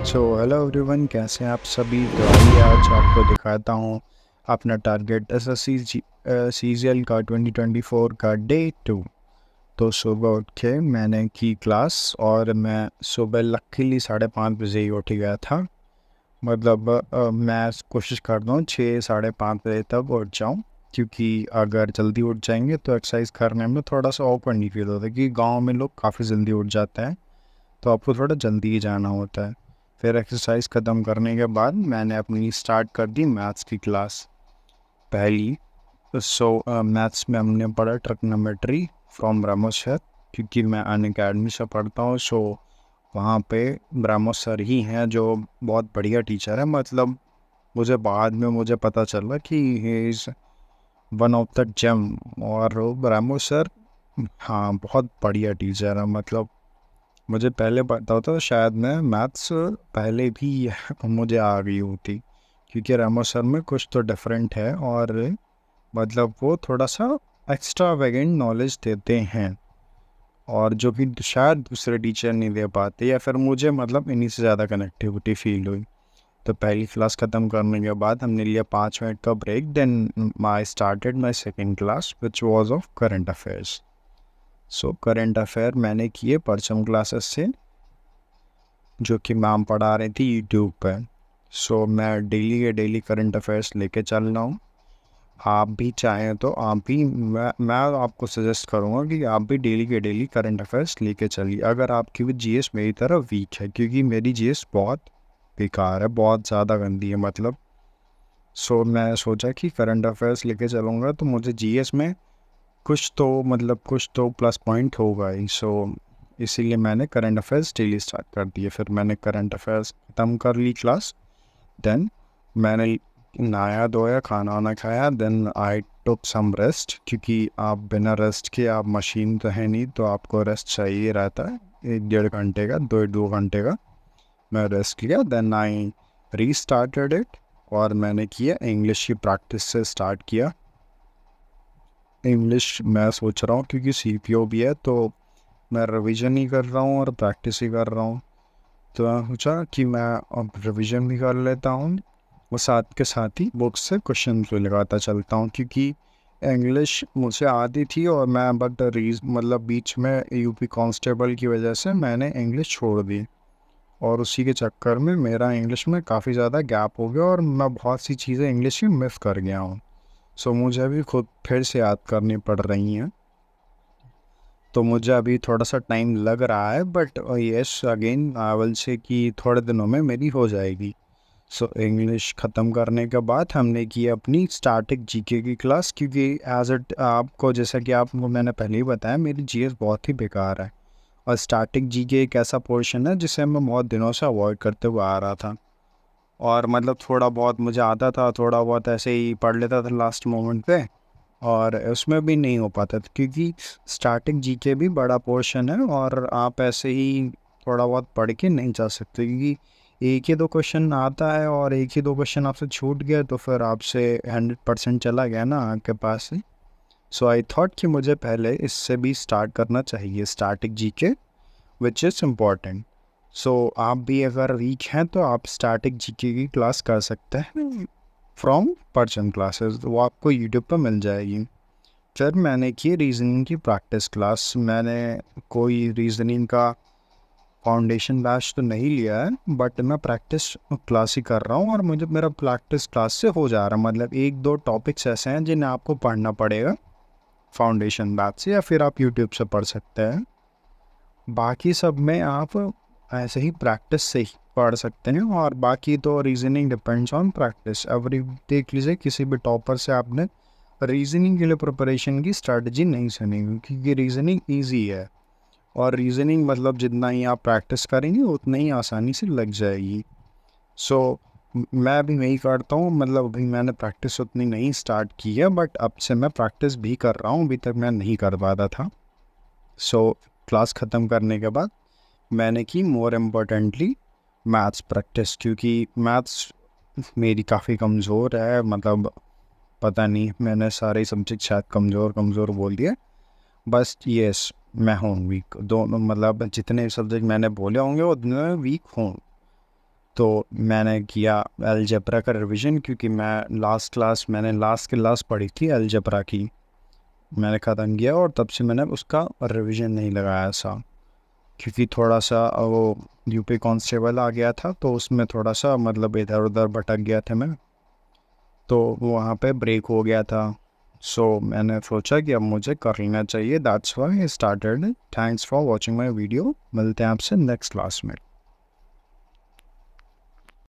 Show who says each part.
Speaker 1: So hello everyone, कैसे हैं आप सभी। तो आइए आज आपको दिखाता हूँ अपना टारगेट एसएससी सीजीएल का 2024 का डे 2। तो सुबह उठ के मैंने की क्लास और मैं सुबह लकीली 5:30 बजे ही उठ गया था। मतलब मैं कोशिश करता हूँ 6 साढ़े 5 बजे तक उठ जाऊँ, क्योंकि अगर जल्दी उठ जाएंगे तो एक्सरसाइज करने में थोड़ा सा ऑकवर्ड नहीं फील होता, क्योंकि गांव में लोग काफ़ी जल्दी उठ जाते हैं तो आपको थोड़ा जल्दी ही जाना होता है। फिर एक्सरसाइज ख़त्म करने के बाद मैंने अपनी स्टार्ट कर दी मैथ्स की क्लास पहली। मैथ्स में हमने पढ़ा ट्रिग्नोमेट्री फ्रॉम ब्रह्मो सर, क्योंकि मैं अन अकेडमी से पढ़ता हूँ। वहाँ पे ब्रह्मो सर ही हैं जो बहुत बढ़िया टीचर है। मतलब मुझे बाद में पता चला कि he is one of the gem. और ब्रह्मो सर, हाँ, बहुत बढ़िया टीचर है। मतलब मुझे पहले पता होता शायद मैं मैथ्स पहले भी मुझे आ गई होती, क्योंकि रामो सर में कुछ तो डिफरेंट है। और मतलब वो थोड़ा सा एक्स्ट्रा वेगेंट नॉलेज देते हैं, और जो कि शायद दूसरे टीचर नहीं दे पाते, या फिर मुझे मतलब इन्हीं से ज़्यादा कनेक्टिविटी फील हुई। तो पहली क्लास ख़त्म करने के बाद हमने लिया 5 मिनट का break. Then I started my second class which was of current affairs. Current affair मैंने किए परचम क्लासेस से, जो कि मैम पढ़ा रही थी यूट्यूब पर। मैं डेली के डेली करंट अफेयर्स लेके चल रहा हूँ। आप भी चाहें तो आप भी, मैं आपको सजेस्ट करूँगा कि आप भी डेली के डेली करंट अफेयर्स लेके चलिए, अगर आपकी भी जीएस मेरी तरह वीक है, क्योंकि मेरी जीएस बहुत बेकार है, बहुत ज़्यादा गंदी है। मतलब मैं सोचा कि करंट अफेयर्स लेके चलूँगा तो मुझे जीएस में कुछ तो प्लस पॉइंट होगा ही। इसीलिए मैंने करंट अफेयर्स डेली स्टार्ट कर दिए। फिर मैंने करंट अफेयर्स ख़त्म कर ली क्लास। देन मैंने नहाया धोया, खाना वाना खाया। Then I took some rest, क्योंकि आप बिना रेस्ट के, आप मशीन तो है नहीं, तो आपको रेस्ट चाहिए रहता है 1-1.5 घंटे का, 2-2 घंटे का। मैं रेस्ट लिया। देन आई रीस्टार्टेड इट, और मैंने किया इंग्लिश की प्रैक्टिस से स्टार्ट किया। इंग्लिश मैं सोच रहा हूँ, क्योंकि सीपीओ भी है, तो मैं रिवीजन ही कर रहा हूँ और प्रैक्टिस ही कर रहा हूँ। तो मैं सोचा कि मैं अब रिवीजन भी कर लेता हूँ, वो साथ के साथ ही बुक्स से क्वेश्चन भी लगाता चलता हूँ, क्योंकि इंग्लिश मुझे आती थी। और मैं बट मतलब बीच में यूपी कांस्टेबल की वजह से मैंने इंग्लिश छोड़ दी, और उसी के चक्कर में मेरा इंग्लिश में काफ़ी ज़्यादा गैप हो गया, और मैं बहुत सी चीज़ें इंग्लिश की मिस कर गया हूँ। मुझे अभी खुद फिर से याद करनी पड़ रही हैं। तो मुझे अभी थोड़ा सा टाइम लग रहा है, but yes, again I will say कि थोड़े दिनों में मेरी हो जाएगी। इंग्लिश ख़त्म करने के बाद हमने की अपनी स्टैटिक जीके की क्लास, क्योंकि एज इट आपको, जैसा कि आपको मैंने पहले ही बताया, मेरी जीएस बहुत ही बेकार है। और स्टैटिक जीके एक ऐसा पोर्शन है जिसे मैं बहुत दिनों से अवॉइड करते हुए आ रहा था। और मतलब थोड़ा बहुत मुझे आता था, थोड़ा बहुत ऐसे ही पढ़ लेता था लास्ट मोमेंट पे, और उसमें भी नहीं हो पाता था, क्योंकि स्टार्टिंग जीके भी बड़ा पोर्शन है, और आप ऐसे ही थोड़ा बहुत पढ़ के नहीं जा सकते, क्योंकि एक ही दो क्वेश्चन आता है, और एक ही दो क्वेश्चन आपसे छूट गया तो फिर आपसे 100% चला गया ना आपके पास से। आई थॉट कि मुझे पहले इससे भी स्टार्ट करना चाहिए, starting GK, which is important. आप भी अगर वीक हैं तो आप स्टार्टिंग जीके की क्लास कर सकते हैं फ्रॉम परचम क्लासेस, वो आपको यूट्यूब पर मिल जाएगी। फिर मैंने की रीजनिंग की प्रैक्टिस क्लास। मैंने कोई रीजनिंग का फाउंडेशन बैच तो नहीं लिया है, बट मैं प्रैक्टिस क्लास ही कर रहा हूँ, और मुझे मेरा प्रैक्टिस क्लास से हो जा रहा है। मतलब 1-2 टॉपिक्स ऐसे हैं जिन्हें आपको पढ़ना पड़ेगा फाउंडेशन बैच से, या फिर आप यूट्यूब से पढ़ सकते हैं। बाकी सब में आप ऐसे ही प्रैक्टिस से ही पढ़ सकते हैं, और बाकी तो reasoning depends on practice. Every देख लीजिए, किसी भी टॉपर से आपने रीजनिंग के लिए प्रिपरेशन की स्ट्रेटजी नहीं सुनी, क्योंकि रीजनिंग ईजी है, और रीजनिंग मतलब जितना ही आप प्रैक्टिस करेंगे उतना ही आसानी से लग जाएगी। मैं भी वही करता हूँ। मतलब अभी मैंने प्रैक्टिस उतनी नहीं स्टार्ट की है, बट अब से मैं प्रैक्टिस भी कर रहा हूँ, अभी तक मैं नहीं कर पाता था। क्लास ख़त्म करने के बाद मैंने की मोर इम्पोर्टेंटली मैथ्स प्रैक्टिस, क्योंकि मैथ्स मेरी काफ़ी कमज़ोर है। मतलब पता नहीं, मैंने सारे सब्जेक्ट शायद कमज़ोर कमज़ोर बोल दिए। बस यस, मैं हूँ वीक दोनों, मतलब जितने सब्जेक्ट मैंने बोले होंगे उतने वीक हूँ। तो मैंने किया अलजेब्रा का रिवीजन, क्योंकि मैं मैंने लास्ट क्लास पढ़ी थी अलजेब्रा की, मैंने ख़त्म किया और तब से मैंने उसका रिवीजन नहीं लगाया था, क्योंकि थोड़ा सा वो यूपी कांस्टेबल आ गया था तो उसमें थोड़ा सा मतलब इधर उधर भटक गया था मैं, तो वहाँ पे ब्रेक हो गया था। सो मैंने सोचा कि अब मुझे कर लेना चाहिए, that's why I started. Thanks for watching my video, मिलते हैं आपसे नेक्स्ट क्लास में।